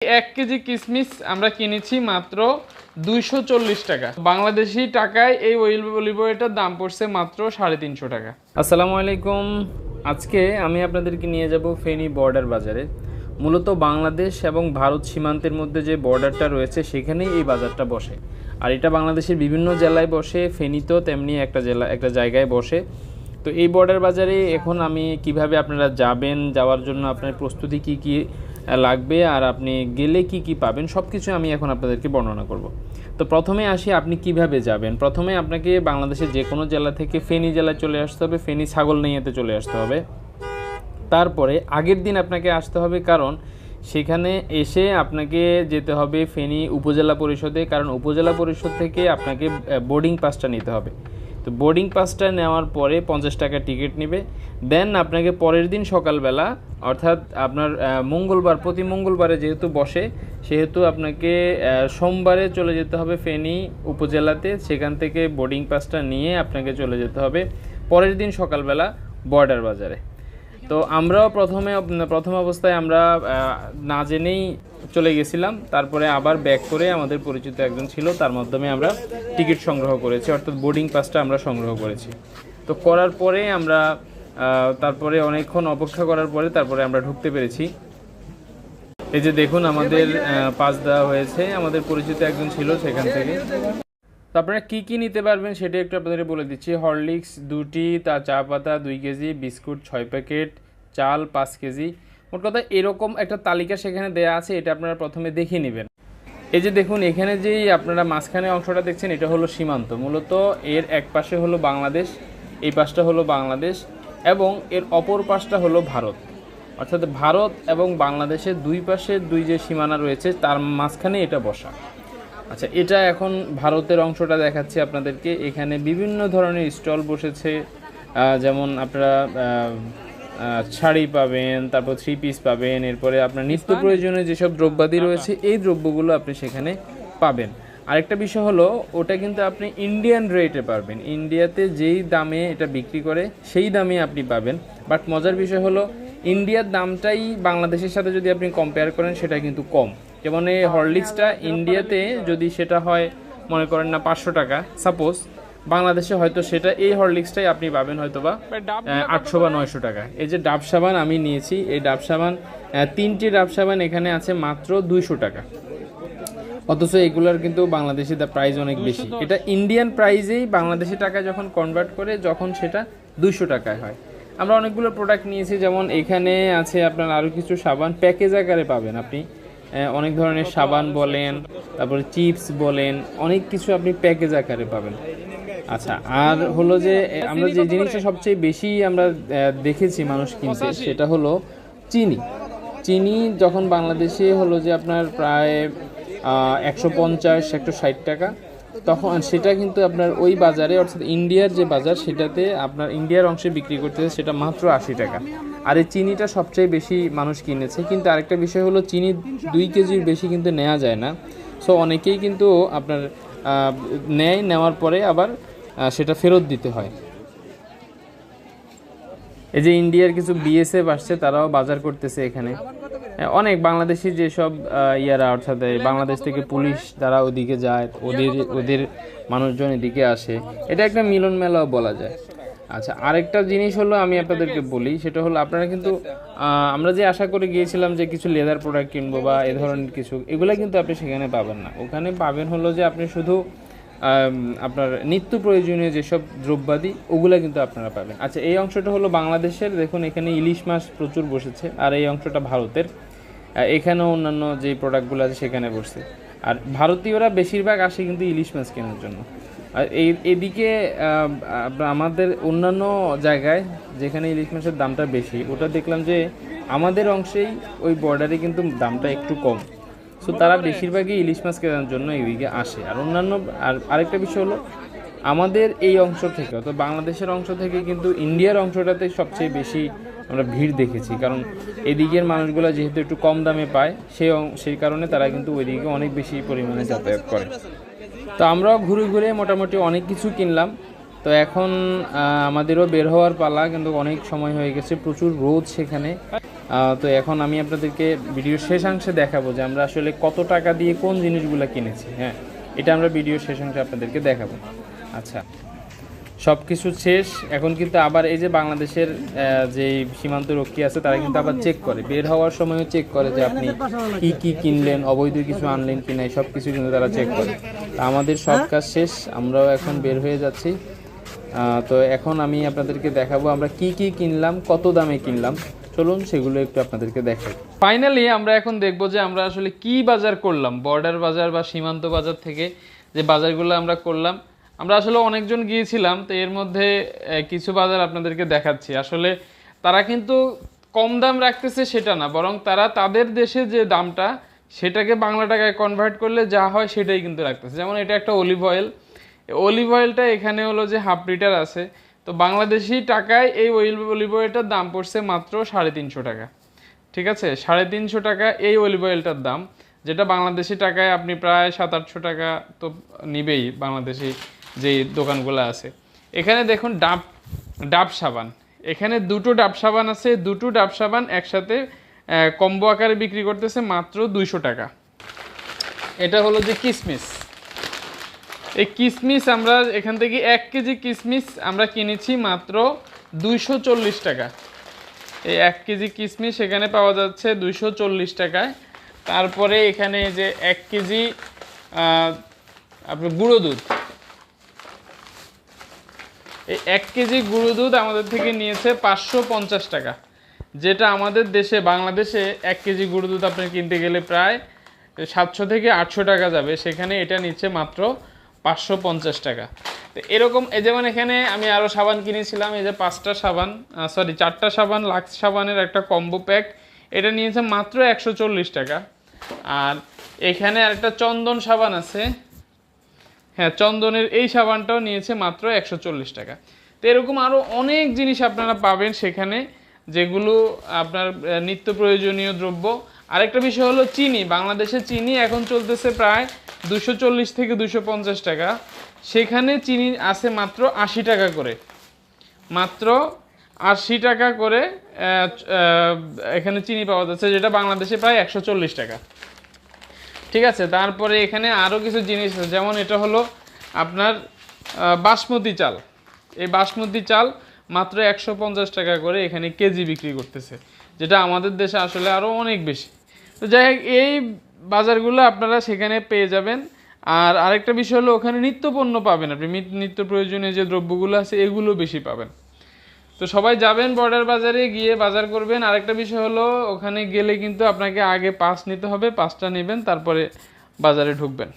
1 KG কিশমিশ আমরা কিনেছি মাত্র 240 টাকা। বাংলাদেশি টাকায় এই অলিভ অয়েলটার দাম পড়ছে মাত্র 350 টাকা। আসসালামু আলাইকুম। আজকে আমি আপনাদেরকে নিয়ে যাব ফেনী বর্ডার বাজারে। মূলত বাংলাদেশ এবং ভারত সীমান্তের মধ্যে যে বর্ডারটা রয়েছে সেখানেই এই বাজারটা বসে। আর এটা বাংলাদেশের বিভিন্ন জেলায় বসে, ফেনীতেও তেমনি একটা জায়গায় বসে। তো এই বর্ডার বাজারে এখন আমি কিভাবে আপনারা যাবেন, যাওয়ার জন্য আপনার প্রস্তুতি কি লাগবে আর আপনি গেলে কি পাবেন সব কিছু আমি এখন আপনাদেরকে বর্ণনা করব। তো প্রথমে আসি, আপনি কিভাবে যাবেন। প্রথমে আপনাকে বাংলাদেশের যে কোনো জেলা থেকে ফেনী জেলায় চলে আসতে হবে, ফেনী ছাগলনাইয়াতে চলে আসতে হবে। তারপরে আগের দিন আপনাকে আসতে হবে, কারণ সেখানে এসে আপনাকে যেতে হবে ফেনী উপজেলা পরিষদে, কারণ উপজেলা পরিষদ থেকে আপনাকে বোর্ডিং পাসটা নিতে হবে। তো বোর্ডিং পাসটা নেওয়ার পরে 50 টাকা টিকিট নেবে। দেন আপনাকে পরের দিন সকালবেলা, অর্থাৎ আপনার প্রতি মঙ্গলবারে যেহেতু বসে, সেহেতু আপনাকে সোমবারে চলে যেতে হবে ফেনী উপজেলাতে। সেখান থেকে বোর্ডিং পাসটা নিয়ে আপনাকে চলে যেতে হবে পরের দিন সকালবেলা বর্ডার বাজারে। তো আমরাও প্রথম অবস্থায় আমরা না জেনেই চলে গেছিলাম। তারপরে আবার ব্যাক করে আমাদের পরিচিত একজন ছিল, তার মাধ্যমে আমরা টিকিট সংগ্রহ করেছি, অর্থাৎ বোর্ডিং পাসটা আমরা সংগ্রহ করেছি। তো করার পরে আমরা তারপরে অনেকক্ষণ অপেক্ষা করার পরে তারপরে আমরা ঢুকতে পেরেছি। এই যে দেখুন, আমাদের পাস দেওয়া হয়েছে, আমাদের পরিচিত একজন ছিল সেখান থেকে। তো আপনারা কী নিতে পারবেন সেটা একটু আপনাদের বলে দিচ্ছি। হরলিক্স 2টি, চা পাতা 2 কেজি, বিস্কুট 6 প্যাকেট, চাল 5 কেজি। মোট কথা এরকম একটা তালিকা সেখানে দেয়া আছে, এটা আপনারা প্রথমে দেখে নেবেন। এই যে দেখুন, এখানে যেই আপনারা মাঝখানে অংশটা দেখছেন, এটা হলো সীমান্ত। মূলত এর এক পাশে হলো বাংলাদেশ, এই পাশটা হলো বাংলাদেশ এবং এর অপর পাশটা হলো ভারত। অর্থাৎ ভারত এবং বাংলাদেশের দুই পাশে যে সীমানা রয়েছে তার মাঝখানে এটা বসা। আচ্ছা, এটা এখন ভারতের অংশটা দেখাচ্ছি আপনাদেরকে। এখানে বিভিন্ন ধরনের স্টল বসেছে, যেমন আপনারা শাড়ি পাবেন, তারপর 3 পিস পাবেন, এরপরে আপনার নিত্য প্রয়োজনীয় যেসব দ্রব্যাদি রয়েছে এই দ্রব্যগুলো আপনি সেখানে পাবেন। আরেকটা বিষয় হলো, ওটা কিন্তু আপনি ইন্ডিয়ান রেটে পাবেন। ইন্ডিয়াতে যেই দামে এটা বিক্রি করে সেই দামে আপনি পাবেন। বাট মজার বিষয় হলো, ইন্ডিয়ার দামটাই বাংলাদেশের সাথে যদি আপনি কম্পেয়ার করেন সেটা কিন্তু কম। যেমন এই হরলিক্সটা ইন্ডিয়াতে যদি সেটা হয় মনে করেন না 500 টাকা সাপোজ, বাংলাদেশে হয়তো সেটা এই হরলিক্সটাই আপনি পাবেন হয়তো বা 800 বা 900 টাকা। এই যে ডাব সাবান আমি নিয়েছি, এই ডাব সাবান 3টি ডাব সাবান এখানে আছে মাত্র 200 টাকা। অথচ এগুলোর কিন্তু বাংলাদেশি প্রাইস অনেক বেশি। এটা ইন্ডিয়ান প্রাইজেই বাংলাদেশি টাকা যখন কনভার্ট করে যখন সেটা 200 টাকায় হয়। আমরা অনেকগুলো প্রোডাক্ট নিয়েছি, যেমন এখানে আছে আপনার আরও কিছু সাবান প্যাকেজ আকারে পাবেন আপনি। অনেক ধরনের সাবান বলেন, তারপরে চিপস বলেন, অনেক কিছু আপনি প্যাকেজ আকারে পাবেন। আচ্ছা, আর হলো যে আমরা যে জিনিসটা সবচেয়ে বেশি আমরা দেখেছি মানুষ কিনছে, সেটা হলো চিনি। যখন বাংলাদেশে হলো যে আপনার প্রায় 150-160 টাকা, তখন সেটা কিন্তু আপনার ওই বাজারে, অর্থাৎ ইন্ডিয়ার যে বাজার সেটাতে আপনার ইন্ডিয়ার অংশে বিক্রি করতেছে সেটা মাত্র 80 টাকা। আর এই চিনিটা সবচেয়ে বেশি মানুষ কিনেছে। কিন্তু আরেকটা বিষয় হলো, চিনি 2 কেজির বেশি কিন্তু নেওয়া যায় না। সো অনেকেই কিন্তু আপনার নেওয়ার পরে আবার সেটা ফেরত দিতে হয়। এই যে ইন্ডিয়ার কিছু বিএসএফ আসছে, তারাও বাজার করতেছে এখানে। অনেক বাংলাদেশি যেসব অর্থাৎ বাংলাদেশ থেকে পুলিশ তারা ওদিকে যায়, ওদের মানুষজন এদিকে আসে। এটা একটা মিলন মেলাও বলা যায়। আচ্ছা, আরেকটা জিনিস হলো আমি আপনাদেরকে বলি, সেটা হলো আপনারা কিন্তু আমরা যে আশা করে গিয়েছিলাম যে কিছু লেদার প্রোডাক্ট কিনবো বা এ ধরনের কিছু, এগুলো কিন্তু আপনি সেখানে পাবেন না। ওখানে পাবেন হলো যে আপনি শুধু আপনার নিত্য প্রয়োজনীয় যেসব দ্রব্যাদি ওগুলো কিন্তু আপনারা পাবেন। আচ্ছা, এই অংশটা হলো বাংলাদেশের। দেখুন, এখানে ইলিশ মাছ প্রচুর বসেছে। আর এই অংশটা ভারতের, এখানেও অন্যান্য যে প্রোডাক্টগুলো আছে সেখানে বসছে। আর ভারতীয়রা বেশিরভাগ আসে কিন্তু ইলিশ মাছ কেনার জন্য। আর এদিকে আমাদের অন্যান্য জায়গায় যেখানে ইলিশ মাছের দামটা বেশি, ওটা দেখলাম যে আমাদের অংশেই ওই বর্ডারে কিন্তু দামটা একটু কম। সো তারা বেশিরভাগই ইলিশ মাছ কেনার জন্য এদিকে আসে। আর আরেকটা বিষয় হলো, আমাদের এই অংশ থেকে, অর্থাৎ বাংলাদেশের অংশ থেকে কিন্তু ইন্ডিয়ার অংশটাতে সবচেয়ে বেশি আমরা ভিড় দেখেছি। কারণ এদিকের মানুষগুলো যেহেতু একটু কম দামে পায়, সেই কারণে তারা কিন্তু ওইদিকে অনেক বেশি পরিমাণে যাতায়াত করে। তো আমরাও ঘুরে মোটামুটি অনেক কিছু কিনলাম। তো এখন আমাদেরও বের হওয়ার পালা, কিন্তু অনেক সময় হয়ে গেছে, প্রচুর রোদ সেখানে। তো এখন আমি আপনাদেরকে ভিডিওর শেষাংশে দেখাবো যে আমরা আসলে কত টাকা দিয়ে কোন জিনিসগুলো কিনেছি। হ্যাঁ, এটা আমরা ভিডিওর শেষাংশে আপনাদেরকে দেখাবো। আচ্ছা, সব কিছু শেষ। এখন কিন্তু আবার এই যে বাংলাদেশের যে সীমান্ত রক্ষী আছে তারা কিন্তু আবার চেক করে, বের হওয়ার সময়ও চেক করে যে আপনি কি কি কিনলেন, অবৈধ কিছু আনলেন কি নাই, সব কিছু কিন্তু তারা চেক করে। তা আমাদের সব কাজ শেষ, আমরাও এখন বের হয়ে যাচ্ছি। তো এখন আমি আপনাদেরকে দেখাবো আমরা কি কি কিনলাম, কত দামে কিনলাম। চলুন সেগুলো একটু আপনাদেরকে দেখাই। ফাইনালি আমরা এখন দেখবো যে আমরা আসলে কি বাজার করলাম, বর্ডার বাজার বা সীমান্ত বাজার থেকে যে বাজারগুলো আমরা করলাম। আমরা আসলে অনেকজন গিয়েছিলাম, তো এর মধ্যে কিছু বাজার আপনাদেরকে দেখাচ্ছি। আসলে তারা কিন্তু কম দাম রাখতেছে সেটা না, বরং তারা তাদের দেশে যে দামটা সেটাকে বাংলা টাকায় কনভার্ট করলে যা হয় সেটাই কিন্তু রাখতেছে। যেমন এটা একটা অলিভ অয়েল, অলিভ অয়েলটা এখানে হলো যে 1/2 লিটার আছে, তো বাংলাদেশি টাকায় এই অলিভ অয়েলটার দাম পড়ছে মাত্র 350 টাকা। ঠিক আছে, 350 টাকা এই অলিভ অয়েলটার দাম, যেটা বাংলাদেশি টাকায় আপনি প্রায় 700-800 টাকা তো নিবেই বাংলাদেশি যেই দোকানগুলো আছে। এখানে দেখুন ডাব সাবান, এখানে দুটো ডাব সাবান আছে, দুটো ডাব সাবান একসাথে কম্বো আকারে বিক্রি করতেছে মাত্র 200 টাকা। এটা হলো যে কিসমিস, এই কিসমিস আমরা এখান থেকে 1 কেজি কিসমিস আমরা কিনেছি মাত্র 240 টাকা। এই 1 কেজি কিসমিস এখানে পাওয়া যাচ্ছে 240 টাকায়। তারপরে এখানে যে 1 কেজি আপনার গুঁড়ো দুধ, এই 1 কেজি গুঁড়ো দুধ আমাদের থেকে নিয়েছে 550 টাকা, যেটা আমাদের দেশে বাংলাদেশে 1 কেজি গুঁড়ো দুধ আপনি কিনতে গেলে প্রায় 700 থেকে 800 টাকা যাবে, সেখানে এটা নিচ্ছে মাত্র 550 টাকা। তো এরকম এই যেমন এখানে আমি আরও সাবান কিনেছিলাম, এই যে 4টা সাবান লাক্স সাবানের একটা কম্বো প্যাক, এটা নিয়েছে মাত্র 140 টাকা। আর এখানে আরেকটা চন্দন সাবান আছে, হ্যাঁ চন্দনের এই সাবানটাও নিয়েছে মাত্র 140 টাকা। তো এরকম আরও অনেক জিনিস আপনারা পাবেন সেখানে, যেগুলো আপনার নিত্য প্রয়োজনীয় দ্রব্য। আরেকটা বিষয় হলো চিনি, বাংলাদেশে চিনি এখন চলতেছে প্রায় 240 থেকে 250 টাকা, সেখানে চিনি আছে মাত্র 80 টাকা করে, মাত্র 80 টাকা করে এখানে চিনি পাওয়া যাচ্ছে, যেটা বাংলাদেশে প্রায় 140 টাকা। ঠিক আছে, তারপরে এখানে আরও কিছু জিনিস আছে, যেমন এটা হলো আপনার বাসমতি চাল, এই বাসমতি চাল মাত্র 150 টাকা করে এখানে কেজি বিক্রি করতেছে, যেটা আমাদের দেশে আসলে আরও অনেক বেশি। তো যাই হোক, এই বাজারগুলো আপনারা সেখানে পেয়ে যাবেন। আর আরেকটা বিষয় হলো ওখানে নিত্যপণ্য পাবেন, আপনি নিত্য প্রয়োজনীয় যে দ্রব্যগুলো আছে এগুলো বেশি পাবেন। তো সবাই যাবেন বর্ডার বাজারে, গিয়ে বাজার করবেন। আরেকটা বিষয় হলো ওখানে গেলে কিন্তু আপনাকে আগে পাস নিতে হবে, পাসটা নেবেন তারপরে বাজারে ঢুকবেন।